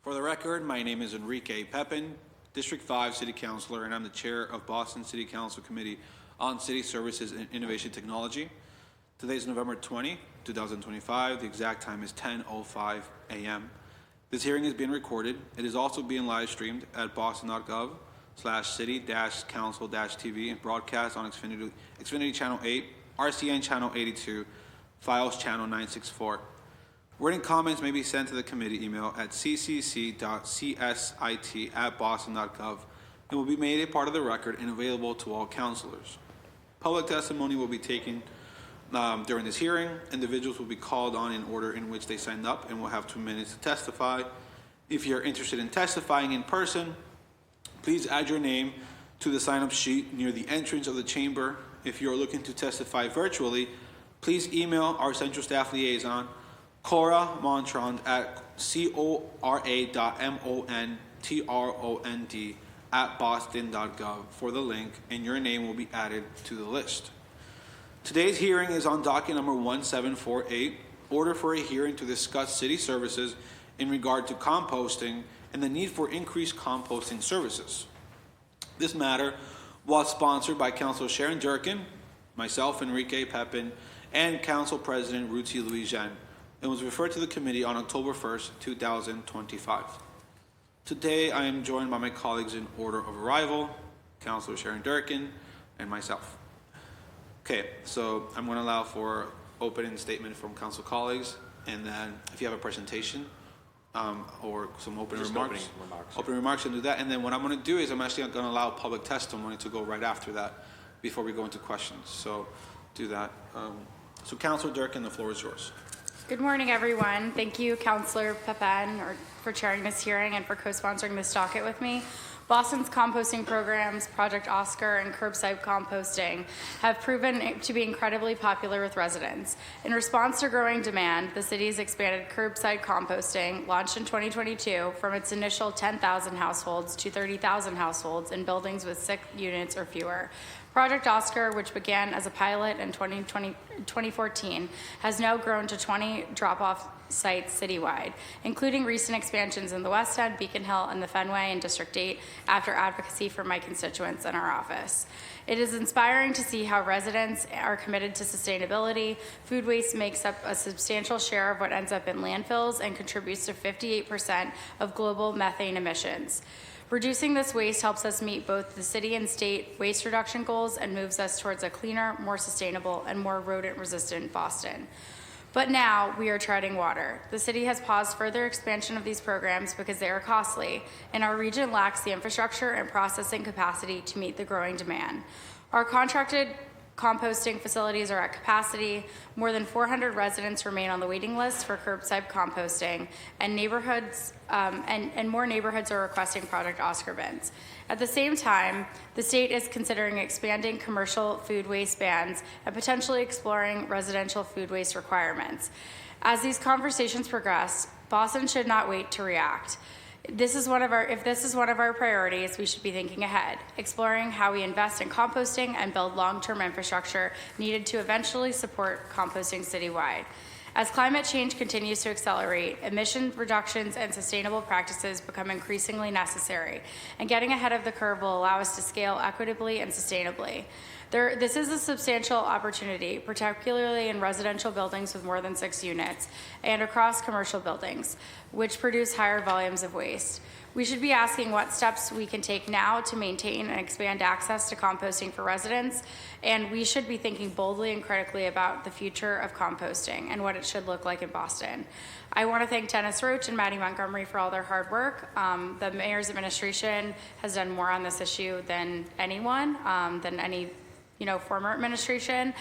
For the record, my name is Enrique Pepin, District 5 City Councilor, and I'm the Chair of Boston City Council Committee on City Services and Innovation Technology. Today is November 20, 2025. The exact time is 10:05 a.m. This hearing is being recorded. It is also being live streamed at boston.gov/city-council-tv and broadcast on Xfinity Channel 8, RCN Channel 82, Files Channel 964. Written comments may be sent to the committee email at ccc.csit@boston.gov and will be made a part of the record and available to all councilors. Public testimony will be taken during this hearing. Individuals will be called on in order in which they signed up and will have 2 minutes to testify. If you're interested in testifying in person, please add your name to the sign-up sheet near the entrance of the chamber. If you're looking to testify virtually, please email our Central Staff Liaison, Cora Montrond, at cora.montrond@boston.gov for the link, and your name will be added to the list. Today's hearing is on docket number 1748, order for a hearing to discuss city services in regard to composting and the need for increased composting services. This matter was sponsored by Councilor Sharon Durkin, myself, Enrique Pepin, and Council President Ruti Louis-Jean, and was referred to the committee on October 1st, 2025. Today, I am joined by my colleagues in order of arrival, Councilor Sharon Durkin, and myself. Okay, so I'm going to allow for opening statement from council colleagues, and then if you have a presentation or some opening remarks, and do that. And then what I'm going to do is I'm actually going to allow public testimony to go right after that before we go into questions. So do that. So Councilor Durkin, the floor is yours. Good morning, everyone. Thank you, Councilor Pepin, for chairing this hearing and for co-sponsoring this docket with me. Boston's composting programs, Project Oscar and curbside composting, have proven to be incredibly popular with residents. In response to growing demand, the city's expanded curbside composting, launched in 2022, from its initial 10,000 households to 30,000 households in buildings with 6 units or fewer. Project Oscar, which began as a pilot in 2014, has now grown to 20 drop-off sites citywide, including recent expansions in the West End, Beacon Hill, and the Fenway in District 8 after advocacy from my constituents in our office. It is inspiring to see how residents are committed to sustainability. Food waste makes up a substantial share of what ends up in landfills and contributes to 58% of global methane emissions. Reducing this waste helps us meet both the city and state waste reduction goals and moves us towards a cleaner, more sustainable, and more rodent-resistant Boston. But now we are treading water. The city has paused further expansion of these programs because they are costly, and our region lacks the infrastructure and processing capacity to meet the growing demand. Our contracted composting facilities are at capacity. More than 400 residents remain on the waiting list for curbside composting, and more neighborhoods are requesting Project Oscar bins. At the same time, the state is considering expanding commercial food waste bans and potentially exploring residential food waste requirements. As these conversations progress, Boston should not wait to react. If this is one of our priorities, we should be thinking ahead, exploring how we invest in composting and build long-term infrastructure needed to eventually support composting citywide. As climate change continues to accelerate, emission reductions and sustainable practices become increasingly necessary, and getting ahead of the curve will allow us to scale equitably and sustainably. This is a substantial opportunity, particularly in residential buildings with more than 6 units and across commercial buildings, which produce higher volumes of waste. We should be asking what steps we can take now to maintain and expand access to composting for residents, and we should be thinking boldly and critically about the future of composting and what it should look like in Boston. I want to thank Dennis Roach and Maddie Montgomery for all their hard work. The mayor's administration has done more on this issue than anyone, than any former administration.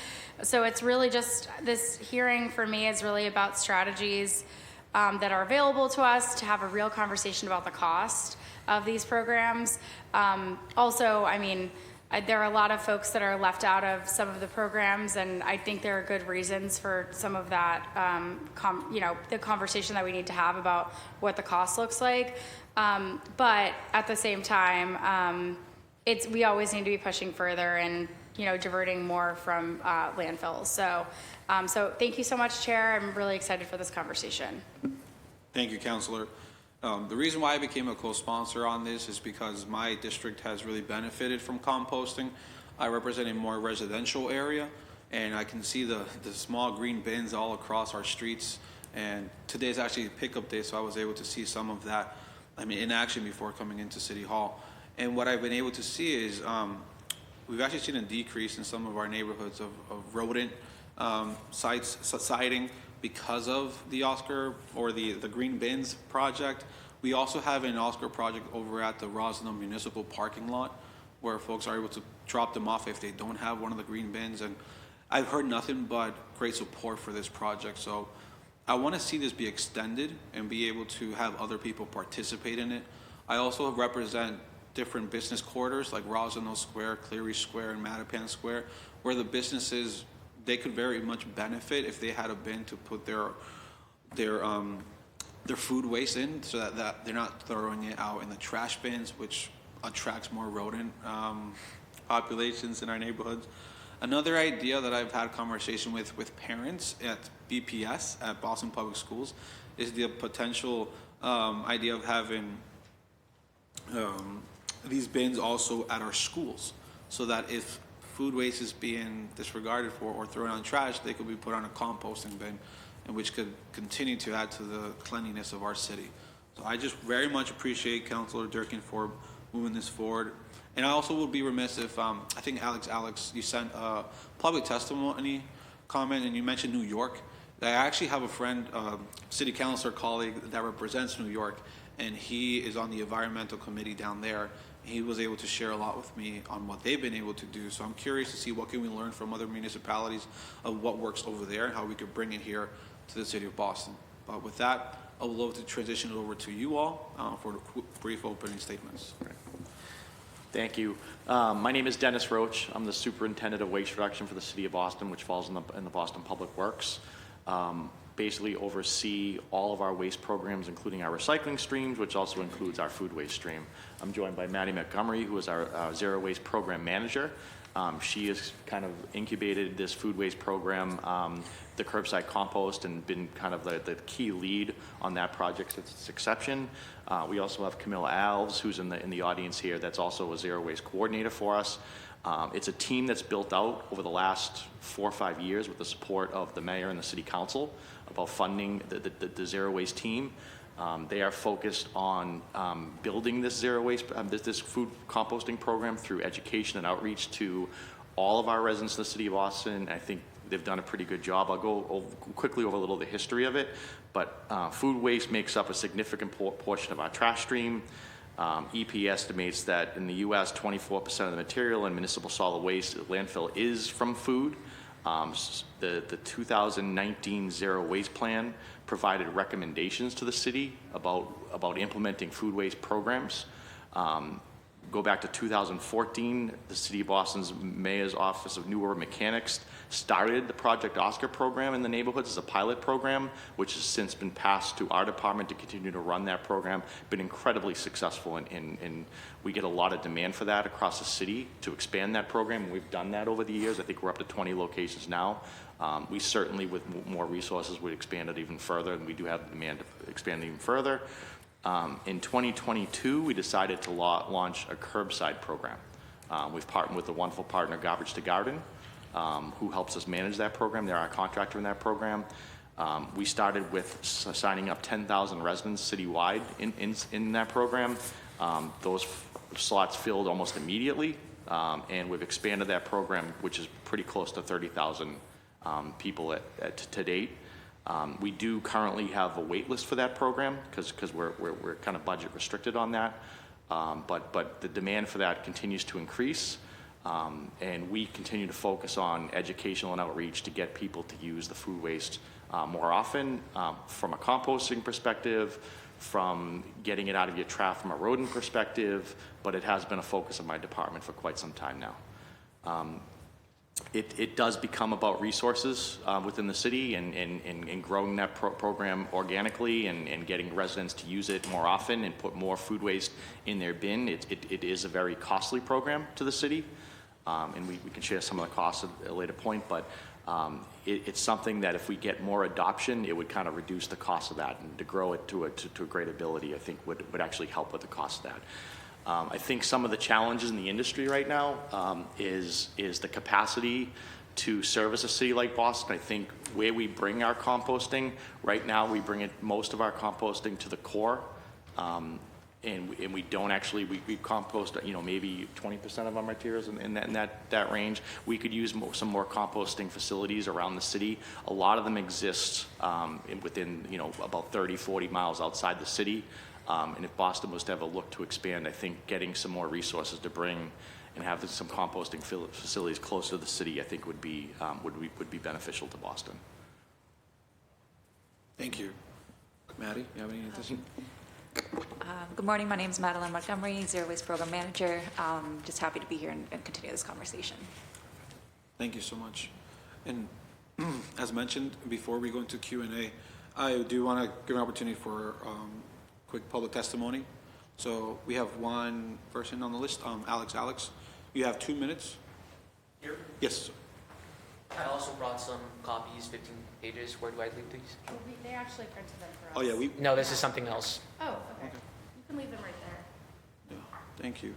So it's really just, this hearing for me is really about strategies that are available to us to have a real conversation about the cost of these programs. Also, I mean, there are a lot of folks that are left out of some of the programs, and I think there are good reasons for some of that, the conversation that we need to have about what the cost looks like. But at the same time, we always need to be pushing further and diverting more from landfills. So thank you so much, Chair. I'm really excited for this conversation. Thank you, Councilor. The reason why I became a co-sponsor on this is because my district has really benefited from composting. I represent a more residential area, and I can see the small green bins all across our streets. And today's actually pickup day, so I was able to see some of that, in action before coming into City Hall. And what I've been able to see is we've actually seen a decrease in some of our neighborhoods of rodent sighting because of the Oscar or the green bins project. We also have an Oscar project over at the Rosno Municipal Parking Lot where folks are able to drop them off if they don't have one of the green bins. And I've heard nothing but great support for this project. So I want to see this be extended and be able to have other people participate in it. I also represent different business quarters like Rosano Square, Cleary Square, and Mattapan Square, where the businesses, they could very much benefit if they had a bin to put their food waste in, so that they're not throwing it out in the trash bins, which attracts more rodent populations in our neighborhoods. Another idea that I've had conversation with parents at BPS, at Boston Public Schools, is the potential idea of having these bins also at our schools, so that if food waste is being disregarded for or thrown on trash, they could be put on a composting bin, and which could continue to add to the cleanliness of our city. So I just very much appreciate Councilor Durkin for moving this forward. And I also would be remiss if, I think Alex, you sent a public testimony comment and you mentioned New York. I actually have a friend, city councilor colleague that represents New York, and he is on the environmental committee down there. He was able to share a lot with me on what they've been able to do. So I'm curious to see what can we learn from other municipalities of what works over there and how we could bring it here to the city of Boston. But with that, I would love to transition it over to you all for the brief opening statements. Thank you. My name is Dennis Roach. I'm the superintendent of waste reduction for the city of Boston, which falls in the Boston Public Works. Basically oversee all of our waste programs, including our recycling streams, which also includes our food waste stream. I'm joined by Maddie Montgomery, who is our zero waste program manager. She has kind of incubated this food waste program, the curbside compost, and been kind of the key lead on that project since its inception. We also have Camilla Alves, who's in the audience here, that's also a zero waste coordinator for us. It's a team that's built out over the last 4 or 5 years with the support of the mayor and the city council about funding the zero waste team. They are focused on building this zero waste, this food composting program through education and outreach to all of our residents in the city of Boston. I think they've done a pretty good job. I'll go quickly over a little of the history of it, but food waste makes up a significant portion of our trash stream. EP estimates that in the U.S., 24% of the material in municipal solid waste landfill is from food. The 2019 Zero Waste Plan provided recommendations to the city about implementing food waste programs. Go back to 2014, the City of Boston's Mayor's Office of New Urban Mechanics started the Project Oscar program in the neighborhoods as a pilot program, which has since been passed to our department to continue to run that program. Been incredibly successful, and we get a lot of demand for that across the city to expand that program. We've done that over the years. I think we're up to 20 locations now. We certainly, with more resources, would expand it even further, and we do have the demand to expand it even further. In 2022, we decided to launch a curbside program. We've partnered with a wonderful partner, Garbage to Garden, who helps us manage that program. They're our contractor in that program. We started with signing up 10,000 residents citywide in that program. Those slots filled almost immediately, and we've expanded that program, which is pretty close to 30,000 people to date. We do currently have a wait list for that program because we're kind of budget restricted on that. But the demand for that continues to increase. And we continue to focus on educational and outreach to get people to use the food waste more often, from a composting perspective, from getting it out of your trash from a rodent perspective, but it has been a focus of my department for quite some time now. It does become about resources within the city and growing that program organically and getting residents to use it more often and put more food waste in their bin. It is a very costly program to the city, and we can share some of the costs at a later point, but It's something that if we get more adoption, it would kind of reduce the cost of that, and to grow it to a great ability, I think would actually help with the cost of that. I think some of the challenges in the industry right now is the capacity to service a city like Boston. I think where we bring our composting, right now we bring most of our composting to the core, and we don't actually, we compost, maybe 20% of our materials in that range. We could use some more composting facilities around the city. A lot of them exist within, about 30, 40 miles outside the city. And if Boston was to have a look to expand, I think getting some more resources to bring and have some composting facilities closer to the city, I think would be beneficial to Boston. Thank you. Maddie, you have anything? Good morning. My name is Madeline Montgomery, Zero Waste Program Manager. Just happy to be here and continue this conversation. Thank you so much. And as mentioned, before we go into Q&A, I do want to give an opportunity for quick public testimony. So we have one person on the list, Alex. You have 2 minutes. Here? Yes, sir. I also brought some copies, 15 pages. Where do I leave these? They actually printed them for us. Oh, yeah, No, this is something else. Oh, okay. You can leave them right there. yeah, thank you.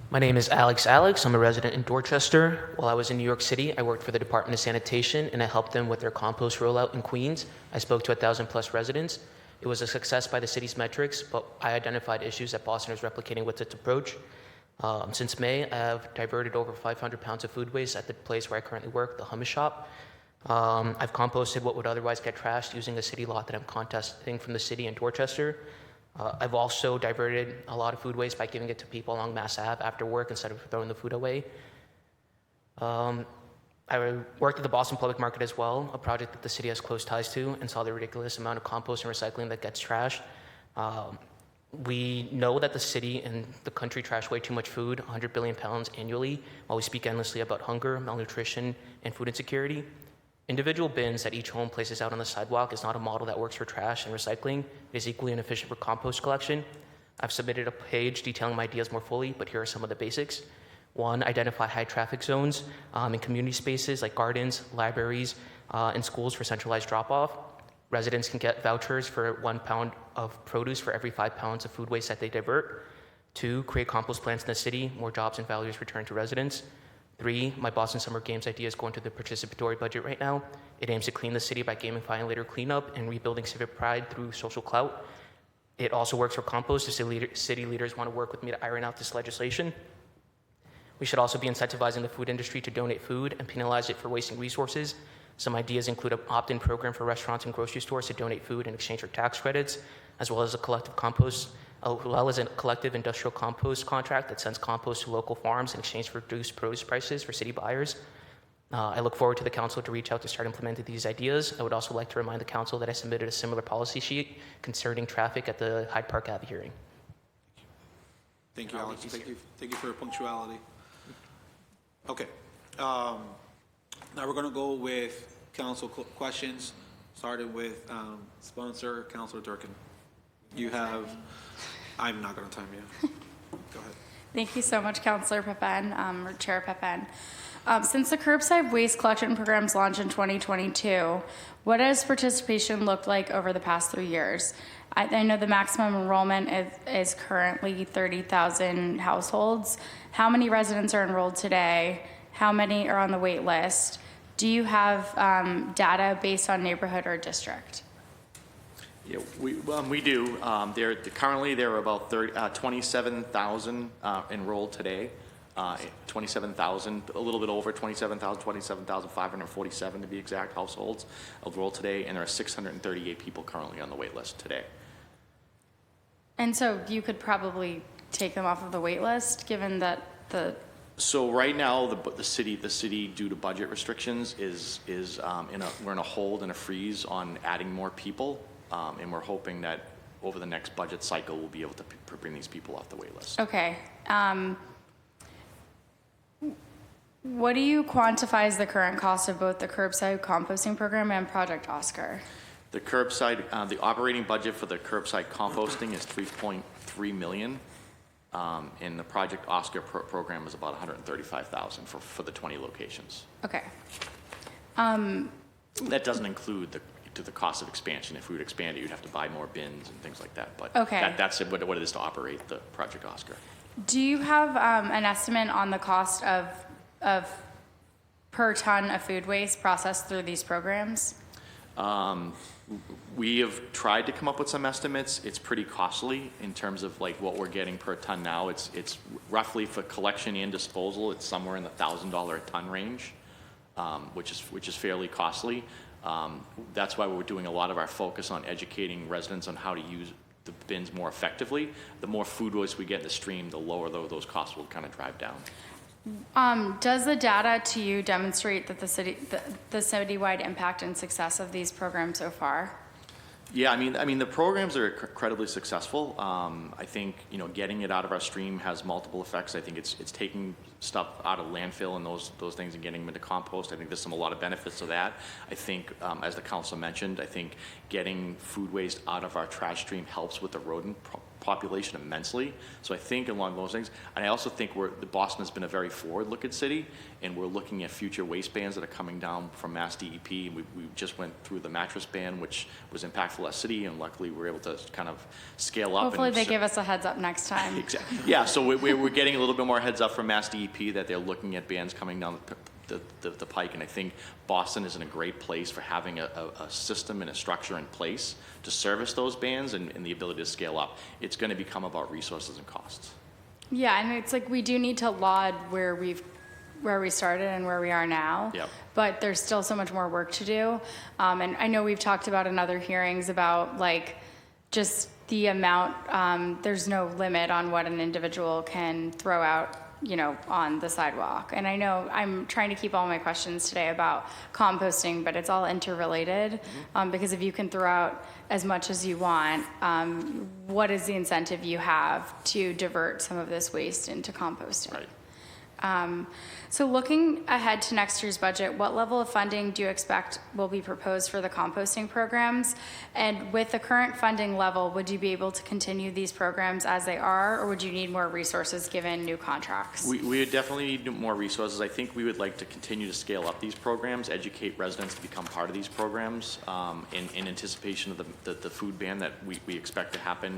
My name is Alex. I'm a resident in Dorchester. While I was in New York City, I worked for the Department of Sanitation, and I helped them with their compost rollout in Queens. I spoke to 1,000+ residents. It was a success by the city's metrics, but I identified issues that Boston is replicating with its approach. Since May, I have diverted over 500 pounds of food waste at the place where I currently work, the hummus shop. I've composted what would otherwise get trashed using a city lot that I'm contesting from the city in Dorchester. I've also diverted a lot of food waste by giving it to people along Mass Ave after work instead of throwing the food away. I worked at the Boston Public Market as well, a project that the city has close ties to, and saw the ridiculous amount of compost and recycling that gets trashed. We know that the city and the country trash way too much food, 100 billion pounds annually, while we speak endlessly about hunger, malnutrition, and food insecurity. Individual bins that each home places out on the sidewalk is not a model that works for trash and recycling. It is equally inefficient for compost collection. I've submitted a page detailing my ideas more fully, but here are some of the basics. 1, identify high traffic zones in community spaces like gardens, libraries, and schools for centralized drop-off. Residents can get vouchers for 1 pound of produce for every 5 pounds of food waste that they divert. 2, create compost plants in the city, more jobs and values return to residents. 3, my Boston Summer Games idea is going to the participatory budget right now. It aims to clean the city by gamifying later cleanup and rebuilding civic pride through social clout. It also works for compost if city leaders want to work with me to iron out this legislation. We should also be incentivizing the food industry to donate food and penalize it for wasting resources. Some ideas include an opt-in program for restaurants and grocery stores to donate food in exchange for tax credits, as well as a collective industrial compost contract that sends compost to local farms in exchange for reduced produce prices for city buyers. I look forward to the council to reach out to start implementing these ideas. I would also like to remind the council that I submitted a similar policy sheet concerning traffic at the Hyde Park Ave hearing. Thank you, Alex. Thank you for your punctuality. Okay. Now we're going to go with council questions, starting with sponsor, Councilor Durkin. You have, I'm not going to time you. Go ahead. Thank you so much, Councilor Pepin, or Chair Pepin. Since the curbside waste collection programs launched in 2022, what has participation looked like over the past 3 years? I know the maximum enrollment is currently 30,000 households. How many residents are enrolled today? How many are on the wait list? Do you have data based on neighborhood or district? Yeah, we do. Currently, there are about 27,000 enrolled today. 27,000, a little bit over 27,000, 27,547 to be exact, households enrolled today, and there are 638 people currently on the wait list today. And so you could probably take them off of the wait list, given that So right now, the city, due to budget restrictions, we're in a hold and a freeze on adding more people, and we're hoping that over the next budget cycle, we'll be able to bring these people off the wait list. Okay. What do you quantify as the current cost of both the curbside composting program and Project Oscar? The curbside, the operating budget for the curbside composting is $3.3 million. And the Project Oscar program is about $135,000 for the 20 locations. Okay. That doesn't include the cost of expansion. If we would expand it, you'd have to buy more bins and things like that. But Okay. that's what it is to operate the Project Oscar. Do you have an estimate on the cost of per ton of food waste processed through these programs? We have tried to come up with some estimates. It's pretty costly in terms of like what we're getting per ton now. It's roughly for collection and disposal, it's somewhere in the $1,000 a ton range, which is fairly costly. That's why we're doing a lot of our focus on educating residents on how to use the bins more effectively. The more food waste we get in the stream, the lower those costs will kind of drive down. Does the data to you demonstrate that the citywide impact and success of these programs so far? Yeah, I mean, the programs are incredibly successful. I think, getting it out of our stream has multiple effects. I think it's taking stuff out of landfill and those things and getting them into compost. I think there's a lot of benefits to that. I think, as the council mentioned, I think getting food waste out of our trash stream helps with the rodent population immensely. So I think along those things, and I also think Boston has been a very forward-looking city, and we're looking at future waste bans that are coming down from Mass DEP. And we just went through the mattress ban, which was impactful to our city, and luckily we were able to kind of scale up. Hopefully they give us a heads up next time. Exactly. Yeah, so we're getting a little bit more heads up from Mass DEP that they're looking at bans coming down the pike, and I think Boston is in a great place for having a system and a structure in place to service those bans and the ability to scale up. It's going to become about resources and costs. Yeah, and it's like we do need to laud where we started and where we are now. Yep. But there's still so much more work to do. And I know we've talked about in other hearings about like just the amount, there's no limit on what an individual can throw out, on the sidewalk. And I know I'm trying to keep all my questions today about composting, but it's all interrelated. Because if you can throw out as much as you want, what is the incentive you have to divert some of this waste into composting? Right. So looking ahead to next year's budget, what level of funding do you expect will be proposed for the composting programs? And with the current funding level, would you be able to continue these programs as they are, or would you need more resources given new contracts? We would definitely need more resources. I think we would like to continue to scale up these programs, educate residents to become part of these programs in anticipation of the food ban that we expect to happen.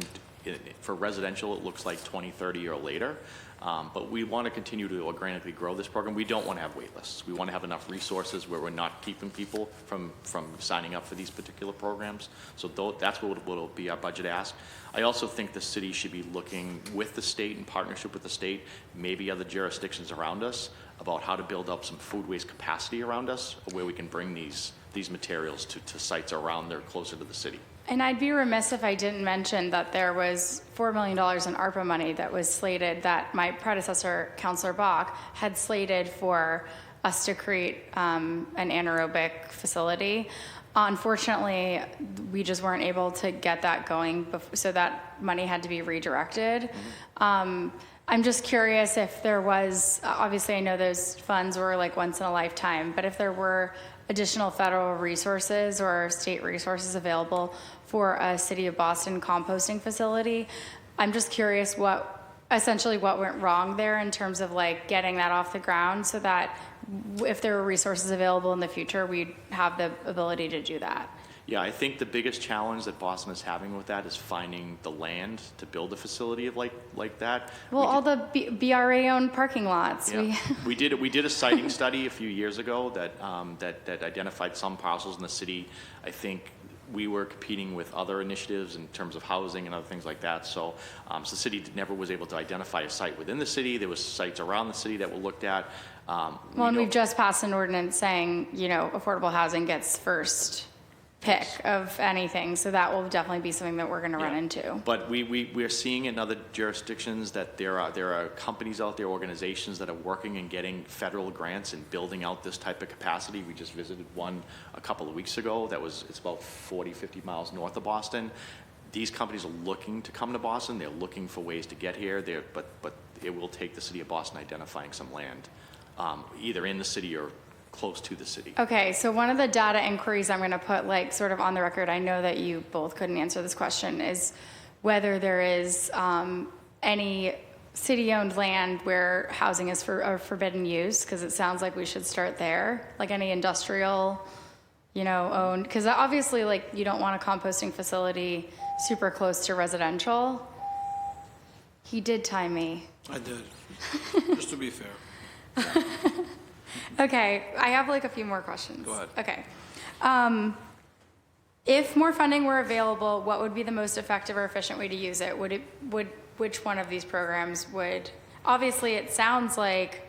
For residential, it looks like 2030 or later. But we want to continue to organically grow this program. We don't want to have wait lists. We want to have enough resources where we're not keeping people from signing up for these particular programs. So that's what will be our budget ask. I also think the city should be looking with the state, in partnership with the state, maybe other jurisdictions around us, about how to build up some food waste capacity around us, where we can bring these materials to sites around there closer to the city. And I'd be remiss if I didn't mention that there was $4 million in ARPA money that was slated, that my predecessor, Councillor Bach, had slated for us to create an anaerobic facility. Unfortunately, we just weren't able to get that going, so that money had to be redirected. I'm just curious if there was, obviously I know those funds were like once in a lifetime, but if there were additional federal resources or state resources available for a City of Boston composting facility. I'm just curious essentially what went wrong there in terms of like getting that off the ground, so that if there were resources available in the future, we'd have the ability to do that. Yeah, I think the biggest challenge that Boston is having with that is finding the land to build a facility like that. Well, all the BRA-owned parking lots. Yeah. We did a siting study a few years ago that identified some parcels in the city. I think we were competing with other initiatives in terms of housing and other things like that. So the city never was able to identify a site within the city. There was sites around the city that were looked at. We've just passed an ordinance saying, affordable housing gets first pick of anything, so that will definitely be something that we're going to run into. But we are seeing in other jurisdictions that there are companies out there, organizations that are working and getting federal grants and building out this type of capacity. We just visited one a couple of weeks ago it's about 50 miles north of Boston. These companies are looking to come to Boston. They're looking for ways to get here. But it will take the City of Boston identifying some land, either in the city or close to the city. Okay, so one of the data inquiries I'm going to put sort of on the record, I know that you both couldn't answer this question, is whether there is any city-owned land where housing is for forbidden use? Because it sounds like we should start there, like any industrial, owned, because obviously, like, you don't want a composting facility super close to residential. He did time me. I did, just to be fair. Okay, I have like a few more questions. Go ahead. Okay. If more funding were available, what would be the most effective or efficient way to use it? Which one of these programs would, obviously it sounds like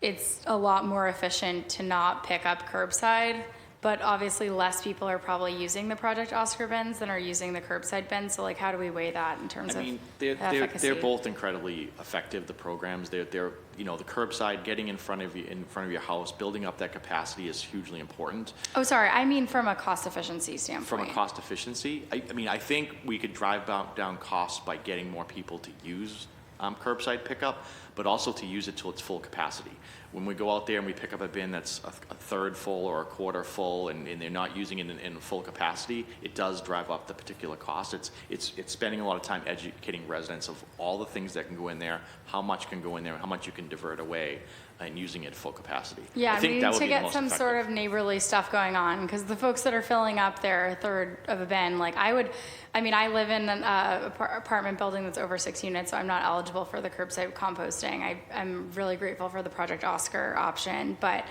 it's a lot more efficient to not pick up curbside, but obviously less people are probably using the Project Oscar bins than are using the curbside bins. So like, how do we weigh that in terms I mean, of efficacy? they're both incredibly effective, the programs. They're the curbside, getting in front of your house, building up that capacity is hugely important. Oh, sorry, I mean from a cost efficiency standpoint. From a cost efficiency, I think we could drive down costs by getting more people to use curbside pickup, but also to use it to its full capacity. When we go out there and we pick up a bin that's a third full or a quarter full, and they're not using it in full capacity, it does drive up the particular cost. It's spending a lot of time educating residents of all the things that can go in there, how much can go in there, how much you can divert away, and using it at full capacity. Yeah, I think we that need would to be the get most some effective. sort of neighborly stuff going on, because the folks that are filling up their third of a bin, like I live in an apartment building that's over 6 units, so I'm not eligible for the curbside composting. I'm really grateful for the Project Oscar option, but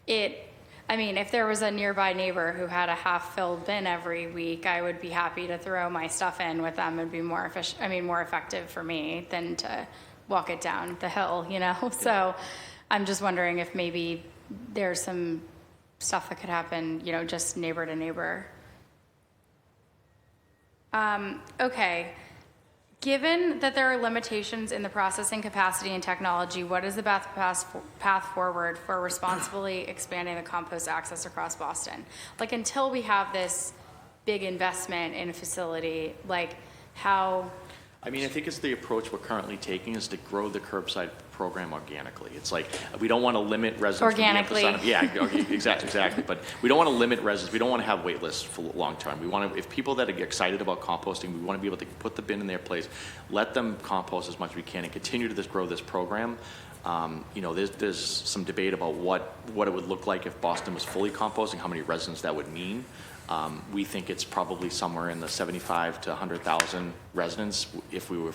if there was a nearby neighbor who had a half-filled bin every week, I would be happy to throw my stuff in with them. It'd be more effective for me than to walk it down the hill, So I'm just wondering if maybe there's some stuff that could happen, just neighbor to neighbor. Okay. Given that there are limitations in the processing capacity and technology, what is the path forward for responsibly expanding the compost access across Boston? Like, until we have this big investment in a facility, like how... I think it's the approach we're currently taking is to grow the curbside program organically. It's like, we don't want to limit residents. Organically. Exactly. But we don't want to limit residents. We don't want to have wait lists for long term. We want to, if people that are excited about composting, we want to be able to put the bin in their place, let them compost as much as we can, and continue to grow this program. There's some debate about what it would look like if Boston was fully composting, how many residents that would mean. We think it's probably somewhere in the 75 to 100,000 residents if we were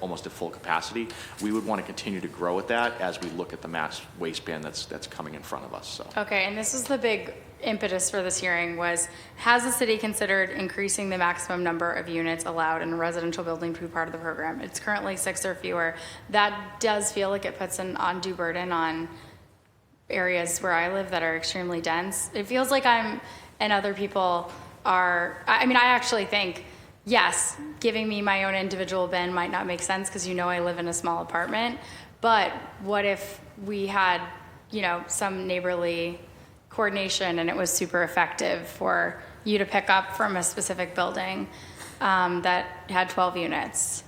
almost at full capacity. We would want to continue to grow at that as we look at the mass waste ban that's coming in front of us. So. Okay, and this is the big impetus for this hearing was, has the city considered increasing the maximum number of units allowed in a residential building to be part of the program? It's currently 6 or fewer. That does feel like it puts an undue burden on areas where I live that are extremely dense. It feels like and other people are, I actually think, yes, giving me my own individual bin might not make sense because I live in a small apartment, but what if we had, some neighborly coordination and it was super effective for you to pick up from a specific building that had 12 units?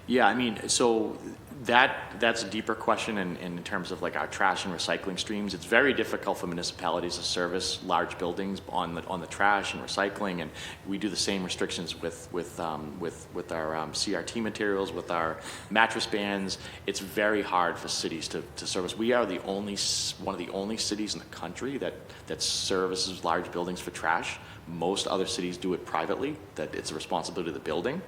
Yeah, so that's a deeper question in terms of like our trash and recycling streams. It's very difficult for municipalities to service large buildings on the trash and recycling, and we do the same restrictions with our CRT materials, with our mattress bans. It's very hard for cities to service. We are one of the only cities in the country that services large buildings for trash. Most other cities do it privately, that it's a responsibility of the building.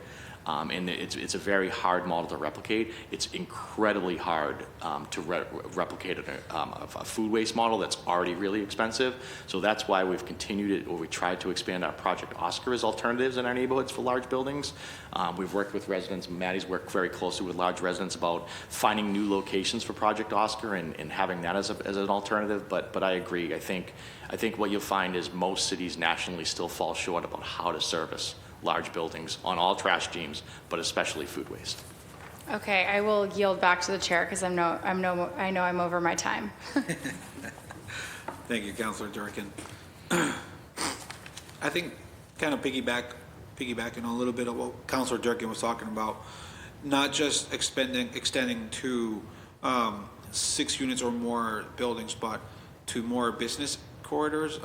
And it's a very hard model to replicate. It's incredibly hard to replicate a food waste model that's already really expensive. So that's why we've continued it, or we tried to expand our Project Oscar as alternatives in our neighborhoods for large buildings. We've worked with residents. Maddie's worked very closely with large residents about finding new locations for Project Oscar and having that as an alternative. But I agree. I think what you'll find is most cities nationally still fall short about how to service large buildings on all trash streams, but especially food waste. Okay, I will yield back to the chair because I know I'm over my time. Thank you, Councilor Durkin. I think kind of piggybacking on a little bit of what Councilor Durkin was talking about, not just extending to 6 units or more buildings, but to more business corridors.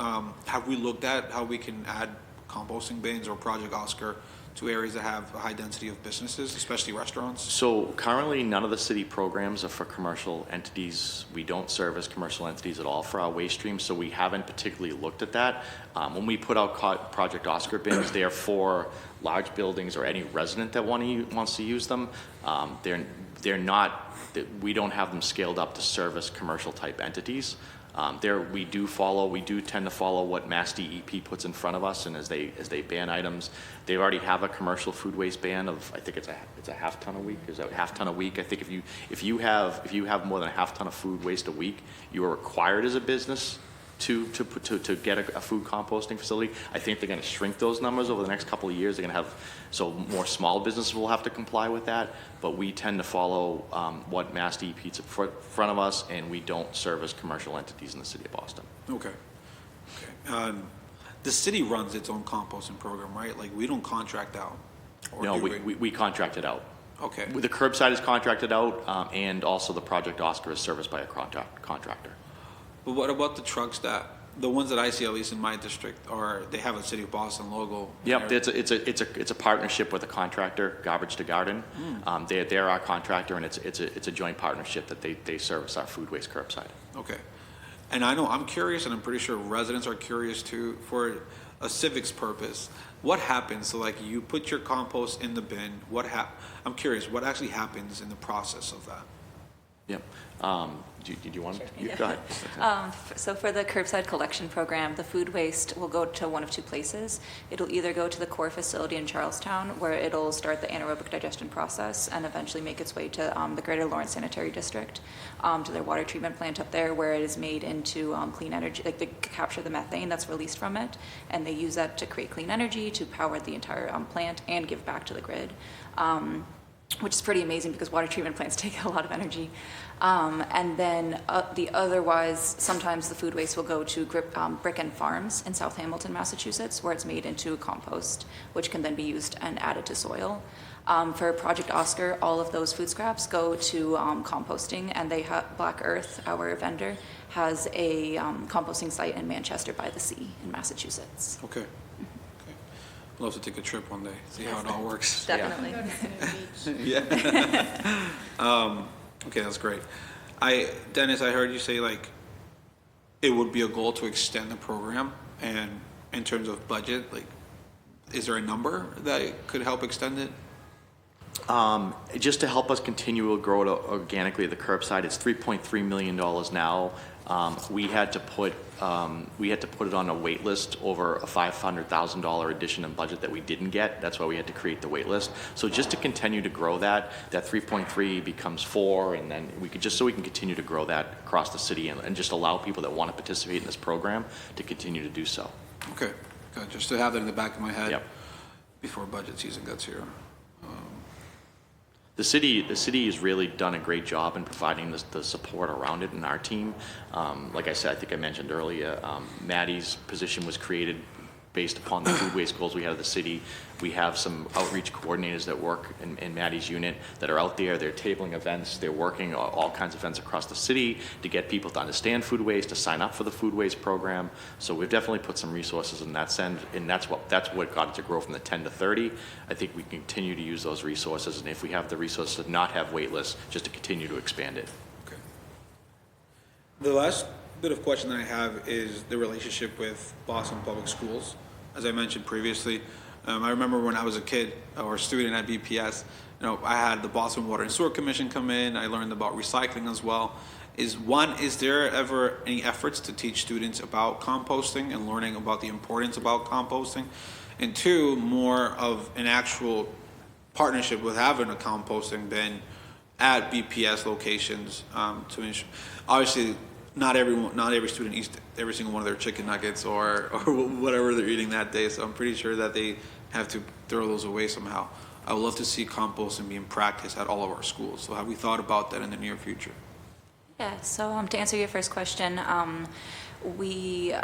Have we looked at how we can add composting bins or Project Oscar to areas that have a high density of businesses, especially restaurants? So currently, none of the city programs are for commercial entities. We don't service commercial entities at all for our waste stream, so we haven't particularly looked at that. When we put out Project Oscar bins, they are for large buildings or any resident that wants to use them. They're not, we don't have them scaled up to service commercial type entities. We do tend to follow what Mass DEP puts in front of us, and as they ban items, they already have a commercial food waste ban of, I think it's a half ton a week. Is that half ton a week? I think if you have more than a half ton of food waste a week, you are required as a business to get a food composting facility. I think they're going to shrink those numbers over the next couple of years. They're going to have, so more small businesses will have to comply with that, but we tend to follow what Mass DEP puts in front of us, and we don't service commercial entities in the city of Boston. Okay. The city runs its own composting program, right? Like, we don't contract out? Or No, do we contract it out. Okay. The curbside is contracted out, and also the Project Oscar is serviced by a contractor. But what about the trucks the ones that I see, at least in my district, they have a City of Boston logo? Yep, it's a partnership with a contractor, Garbage to Garden. They're our contractor, and it's a joint partnership that they service our food waste curbside. Okay. And I know I'm curious, and I'm pretty sure residents are curious too, for a civics purpose. What happens? So, like, you put your compost in the bin. I'm curious, what actually happens in the process of that? Yep. Do you want to? Yeah. Go ahead. So for the curbside collection program, the food waste will go to one of two places. It'll either go to the core facility in Charlestown, where it'll start the anaerobic digestion process and eventually make its way to the Greater Lawrence Sanitary District, to their water treatment plant up there, where it is made into clean energy, like they capture the methane that's released from it, and they use that to create clean energy to power the entire plant and give back to the grid. Which is pretty amazing because water treatment plants take a lot of energy. And then otherwise, sometimes the food waste will go to Bricken Farms in South Hamilton, Massachusetts, where it's made into compost, which can then be used and added to soil. For Project Oscar, all of those food scraps go to composting, and Black Earth, our vendor, has a composting site in Manchester by the Sea in Massachusetts. Okay. I'd love to take a trip one day, see how it all works. Definitely. Yeah. Okay, that's great. Dennis, I heard you say, like, it would be a goal to extend the program, and in terms of budget, like, is there a number that could help extend it? Just to help us continue to grow it organically at the curbside, it's $3.3 million now. We had to put it on a wait list over a $500,000 addition in budget that we didn't get. That's why we had to create the wait list. So just to continue to grow that 3.3 becomes 4, and then we can continue to grow that across the city and just allow people that want to participate in this program to continue to do so. Okay, good. Just to have that in the back of my head. Yep. Before budget season gets here. The city has really done a great job in providing the support around it, and our team, like I said, I think I mentioned earlier, Maddie's position was created based upon the food waste goals we had of the city. We have some outreach coordinators that work in Maddie's unit that are out there. They're tabling events. They're working all kinds of events across the city to get people to understand food waste, to sign up for the food waste program. So we've definitely put some resources in that sense, and that's what got it to grow from the 10 to 30. I think we continue to use those resources, and if we have the resources to not have wait lists, just to continue to expand it. Okay. The last bit of question that I have is the relationship with Boston Public Schools. As I mentioned previously, I remember when I was a kid or a student at BPS, I had the Boston Water and Sewer Commission come in. I learned about recycling as well. Is there ever any efforts to teach students about composting and learning about the importance about composting? And two, more of an actual partnership with having a composting bin at BPS locations to ensure, obviously, not every student eats every single one of their chicken nuggets or whatever they're eating that day. So I'm pretty sure that they have to throw those away somehow. I would love to see composting being practiced at all of our schools. So have we thought about that in the near future? Yeah, so to answer your first question, we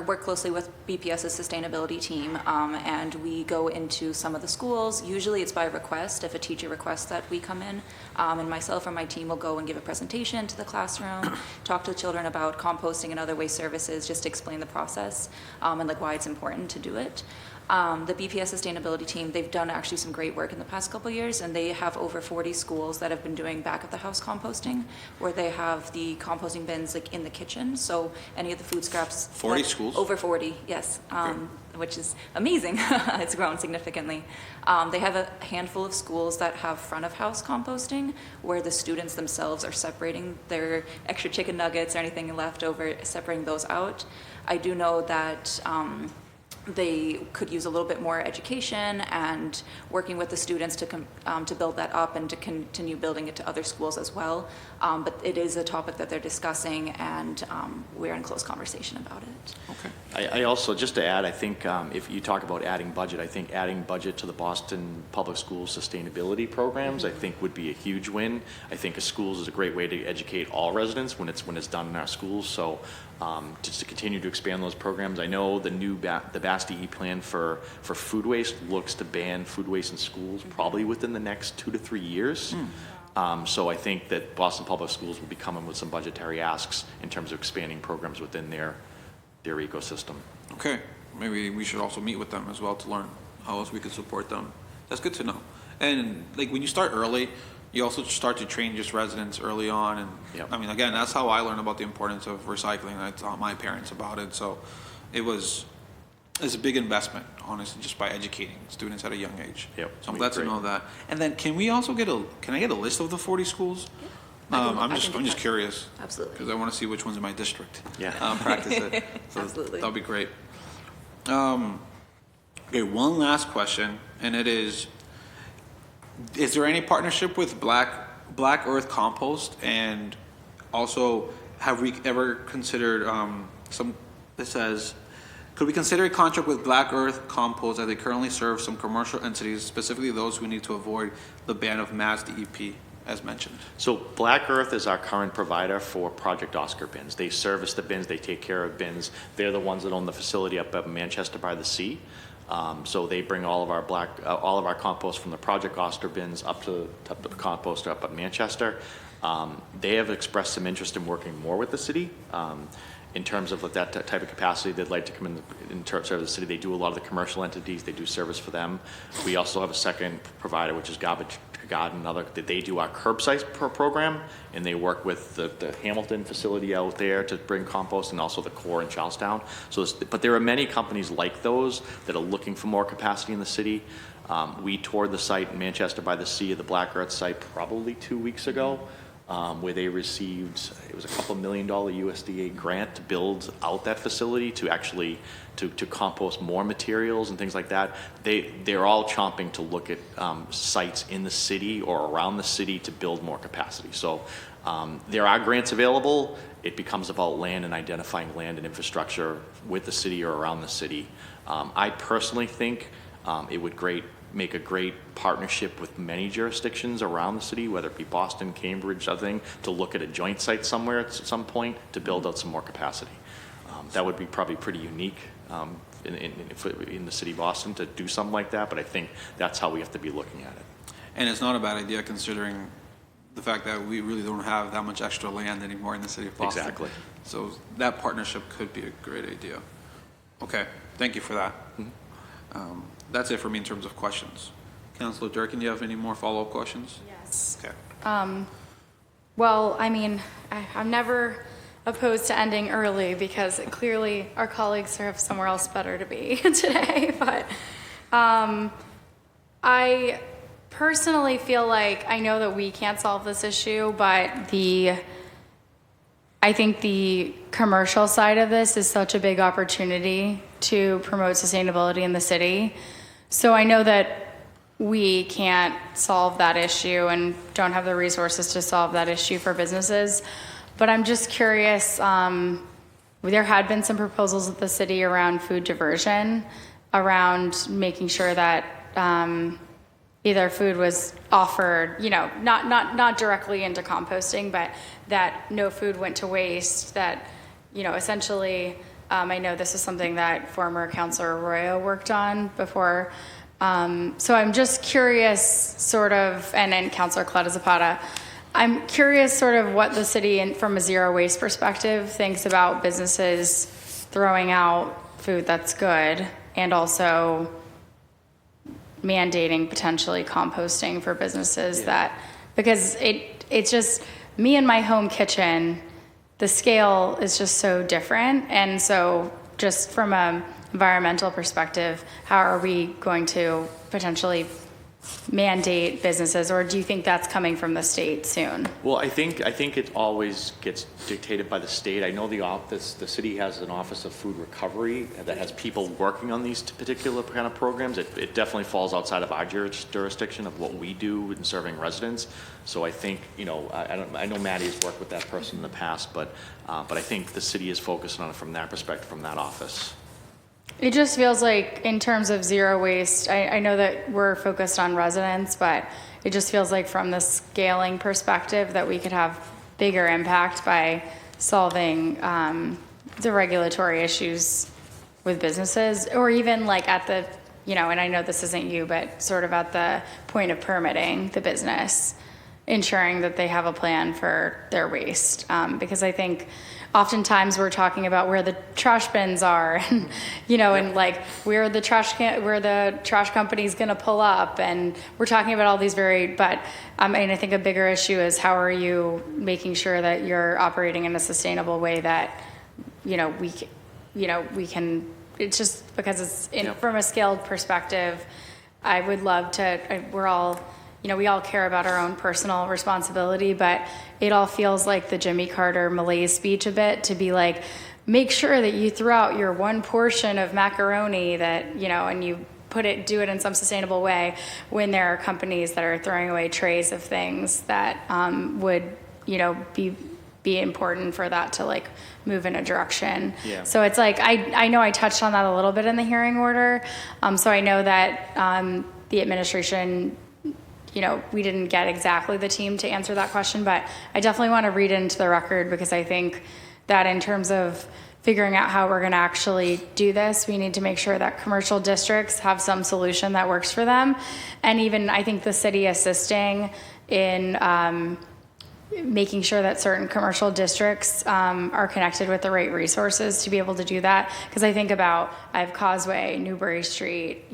work closely with BPS's sustainability team, and we go into some of the schools. Usually it's by request, if a teacher requests that we come in, and myself or my team will go and give a presentation to the classroom, talk to the children about composting and other waste services, just to explain the process and like why it's important to do it. The BPS sustainability team, they've done actually some great work in the past couple of years, and they have over 40 schools that have been doing back of the house composting, where they have the composting bins like in the kitchen, so any of the food scraps. 40 schools? Over 40, yes, which is amazing. It's grown significantly. They have a handful of schools that have front of house composting, where the students themselves are separating their extra chicken nuggets or anything left over, separating those out. I do know that they could use a little bit more education and working with the students to build that up and to continue building it to other schools as well. But it is a topic that they're discussing, and we're in close conversation about it. Okay. I also, just to add, I think if you talk about adding budget, I think adding budget to the Boston Public Schools sustainability programs, I think would be a huge win. I think a schools is a great way to educate all residents when it's done in our schools. So just to continue to expand those programs. I know the new the BASTE plan for food waste looks to ban food waste in schools probably within the next 2 to 3 years. So I think that Boston Public Schools will be coming with some budgetary asks in terms of expanding programs within their ecosystem. Okay, maybe we should also meet with them as well to learn how else we could support them. That's good to know. And like when you start early, you also start to train just residents early on. And Yep. I mean, again, that's how I learned about the importance of recycling. I taught my parents about it. So it's a big investment, honestly, just by educating students at a young age. Yep, So I'm we glad to agree. know that. And then can I get a list of the 40 schools? I'm just curious. Absolutely. Because I want to see which one's in my district. Yeah. Practice it. So Absolutely. that'll be great. Okay, one last question, and it is there any partnership with Black Earth Compost? And also, have we ever considered could we consider a contract with Black Earth Compost as they currently serve some commercial entities, specifically those who need to avoid the ban of mass DEP, as mentioned? So Black Earth is our current provider for Project Oscar bins. They service the bins, they take care of bins. They're the ones that own the facility up at Manchester by the Sea. So they bring all of our compost from the Project Oscar bins up to the composter up at Manchester. They have expressed some interest in working more with the city. In terms of that type of capacity, they'd like to come in terms of the city. They do a lot of the commercial entities. They do service for them. We also have a second provider, which is Garbage God, that they do our curbside program, and they work with the Hamilton facility out there to bring compost, and also the core in Charlestown. But there are many companies like those that are looking for more capacity in the city. We toured the site in Manchester by the Sea, the Black Earth site, probably 2 weeks ago. Where they received, it was a couple $1 million USDA grant to build out that facility to actually to compost more materials and things like that. They're all chomping to look at sites in the city or around the city to build more capacity. So there are grants available. It becomes about land and identifying land and infrastructure with the city or around the city. I personally think it would make a great partnership with many jurisdictions around the city, whether it be Boston, Cambridge, other thing, to look at a joint site somewhere at some point to build out some more capacity. That would be probably pretty unique in the city of Boston to do something like that, but I think that's how we have to be looking at it. And it's not a bad idea considering the fact that we really don't have that much extra land anymore in the city of Boston. Exactly. So that partnership could be a great idea. Okay, thank you for that. That's it for me in terms of questions. Councilor Durkin, do you have any more follow-up questions? Yes. Okay. Well, I mean, I'm never opposed to ending early because clearly our colleagues have somewhere else better to be today. But I personally feel like I know that we can't solve this issue, but I think the commercial side of this is such a big opportunity to promote sustainability in the city. So I know that we can't solve that issue and don't have the resources to solve that issue for businesses. But I'm just curious, there had been some proposals at the city around food diversion, around making sure that either food was offered, not directly into composting, but that no food went to waste, that, essentially, I know this is something that former Councilor Arroyo worked on before. So I'm just curious, sort of, and Councilor Claudia Zapata, I'm curious sort of what the city, from a zero waste perspective, thinks about businesses throwing out food that's good and also mandating potentially composting for businesses that, because it's just, me and my home kitchen, the scale is just so different. And so just from an environmental perspective, how are we going to potentially mandate businesses, or do you think that's coming from the state soon? Well, I think it always gets dictated by the state. I know the city has an Office of Food Recovery that has people working on these particular kind of programs. It definitely falls outside of our jurisdiction of what we do in serving residents. So I think, I know Maddie has worked with that person in the past, but I think the city is focused on it from that perspective, from that office. It just feels like in terms of zero waste, I know that we're focused on residents, but it just feels like from the scaling perspective that we could have bigger impact by solving the regulatory issues with businesses, or even like at the, and I know this isn't you, but sort of at the point of permitting the business, ensuring that they have a plan for their waste. Because I think oftentimes we're talking about where the trash bins are, and, and like where the trash company's going to pull up, and we're talking about all these but I think a bigger issue is how are you making sure that you're operating in a sustainable way that, we can. It's just because it's from a scaled perspective. I would love to. We're all. We all care about our own personal responsibility, but it all feels like the Jimmy Carter malaise speech a bit, to be like, make sure that you throw out your one portion of macaroni that, and you do it in some sustainable way, when there are companies that are throwing away trays of things that would, be important for that to like move in a direction. Yeah. So it's like, I know I touched on that a little bit in the hearing order. So I know that the administration, we didn't get exactly the team to answer that question, but I definitely want to read into the record, because I think that in terms of figuring out how we're going to actually do this, we need to make sure that commercial districts have some solution that works for them. And even I think the city assisting in making sure that certain commercial districts are connected with the right resources to be able to do that. Because I think about, I have Causeway, Newbury Street,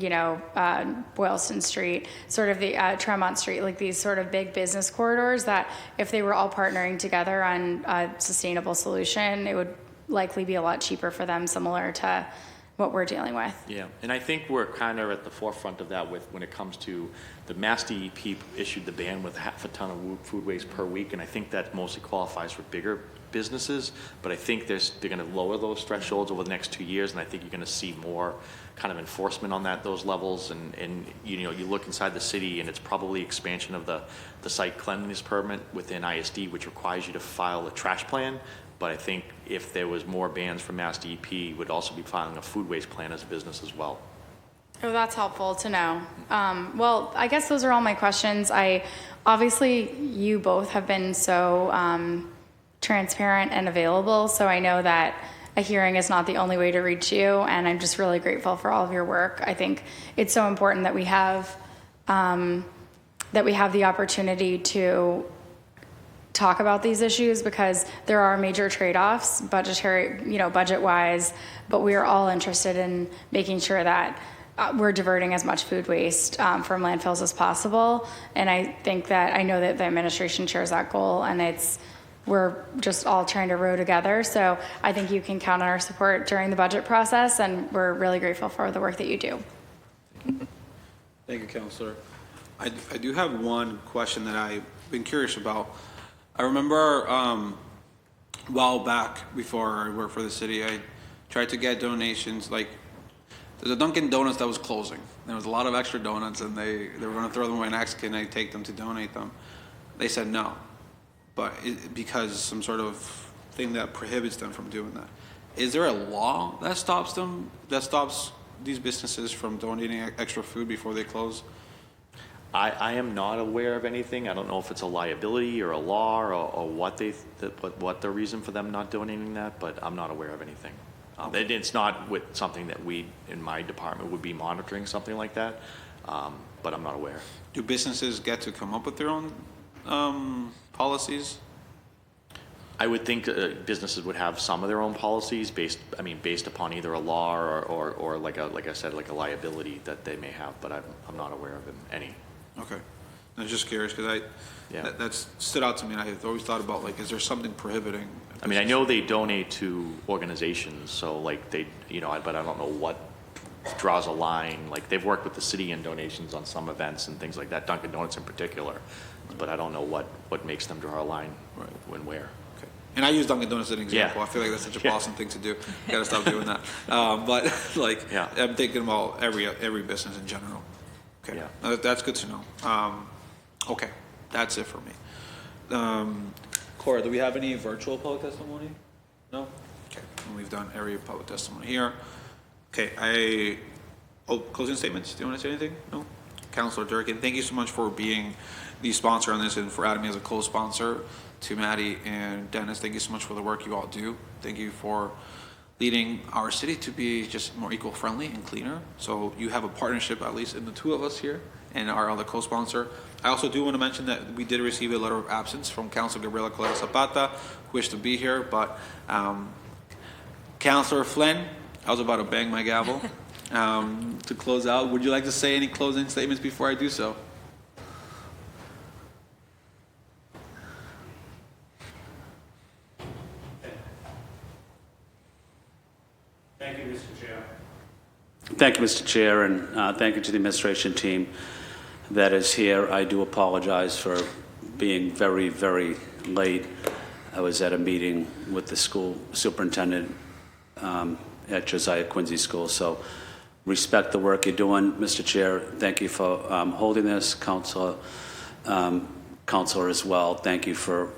Boylston Street, sort of the Tremont Street, like these sort of big business corridors that if they were all partnering together on a sustainable solution, it would likely be a lot cheaper for them, similar to what we're dealing with. Yeah, and I think we're kind of at the forefront of that when it comes to the Mass DEP issued the ban with half a ton of food waste per week, and I think that mostly qualifies for bigger businesses, but I think they're going to lower those thresholds over the next 2 years, and I think you're going to see more kind of enforcement on those levels, and you look inside the city, and it's probably expansion of the site cleanliness permit within ISD, which requires you to file a trash plan. But I think if there was more bans from Mass DEP, would also be filing a food waste plan as a business as well. Oh, that's helpful to know. Well, I guess those are all my questions. Obviously, you both have been so transparent and available, so I know that a hearing is not the only way to reach you, and I'm just really grateful for all of your work. I think it's so important that we have the opportunity to talk about these issues, because there are major trade-offs, budget-wise, but we are all interested in making sure that we're diverting as much food waste from landfills as possible. And I know that the administration shares that goal, and we're just all trying to row together. So I think you can count on our support during the budget process, and we're really grateful for the work that you do. Thank you, Councillor. I do have one question that I've been curious about. I remember a while back, before I worked for the city, I tried to get donations. Like, there's a Dunkin' Donuts that was closing. There was a lot of extra donuts, and they were going to throw them away and ask, can I take them to donate them? They said no, but because some sort of thing that prohibits them from doing that. Is there a law that stops these businesses from donating extra food before they close? I am not aware of anything. I don't know if it's a liability or a law or what the reason for them not donating that, but I'm not aware of anything. It's not something that we in my department would be monitoring, something like that, but I'm not aware. Do businesses get to come up with their own policies? I would think businesses would have some of their own policies based upon either a law or like I said, like a liability that they may have, but I'm not aware of any. Okay. I was just curious because Yeah. that's stood out to me, and I always thought about, like, is there something prohibiting? I mean, I know they donate to organizations, so like they, but I don't know what draws a line. Like they've worked with the city in donations on some events and things like that, Dunkin' Donuts in particular, but I don't know what makes them draw a line when where. Okay. And I use Dunkin' Donuts as an example. Yeah. I feel like that's such a Yeah. Boston thing to do. Gotta stop doing that. But like, Yeah. I'm thinking about every business in general. Okay. Yeah. That's good to know. Okay. That's it for me. Cora, do we have any virtual public testimony? No? Okay. And we've done every public testimony here. Okay, closing statements. Do you want to say anything? No? Councilor Durkin, thank you so much for being the sponsor on this and for adding me as a co-sponsor. To Maddie and Dennis, thank you so much for the work you all do. Thank you for leading our city to be just more eco-friendly and cleaner. So you have a partnership, at least in the two of us here, and our other co-sponsor. I also do want to mention that we did receive a letter of absence from Councilor Gabriela Coletta Zapata, who wished to be here, but Councilor Flynn, I was about to bang my gavel. To close out, would you like to say any closing statements before I do so? Thank you, Mr. Chair. Thank you, Mr. Chair, and thank you to the administration team that is here. I do apologize for being very, very late. I was at a meeting with the school superintendent at Josiah Quincy School, so respect the work you're doing, Mr. Chair. Thank you for holding this, Councilor as well. Thank you for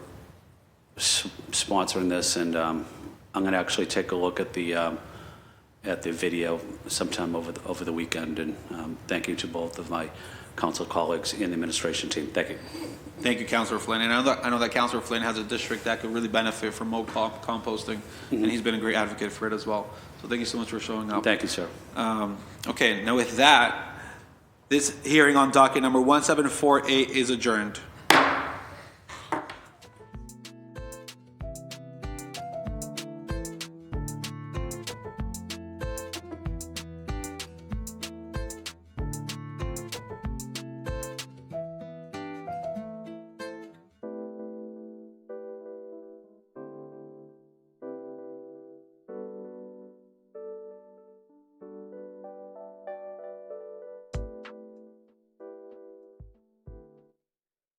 sponsoring this, and I'm going to actually take a look at the video sometime over the weekend, and thank you to both of my council colleagues and the administration team. Thank you. Thank you, Councilor Flynn. And I know that Councilor Flynn has a district that could really benefit from more composting, and he's been a great advocate for it as well. So thank you so much for showing up. Thank you, sir. Okay, now with that, this hearing on docket number 1748 is adjourned.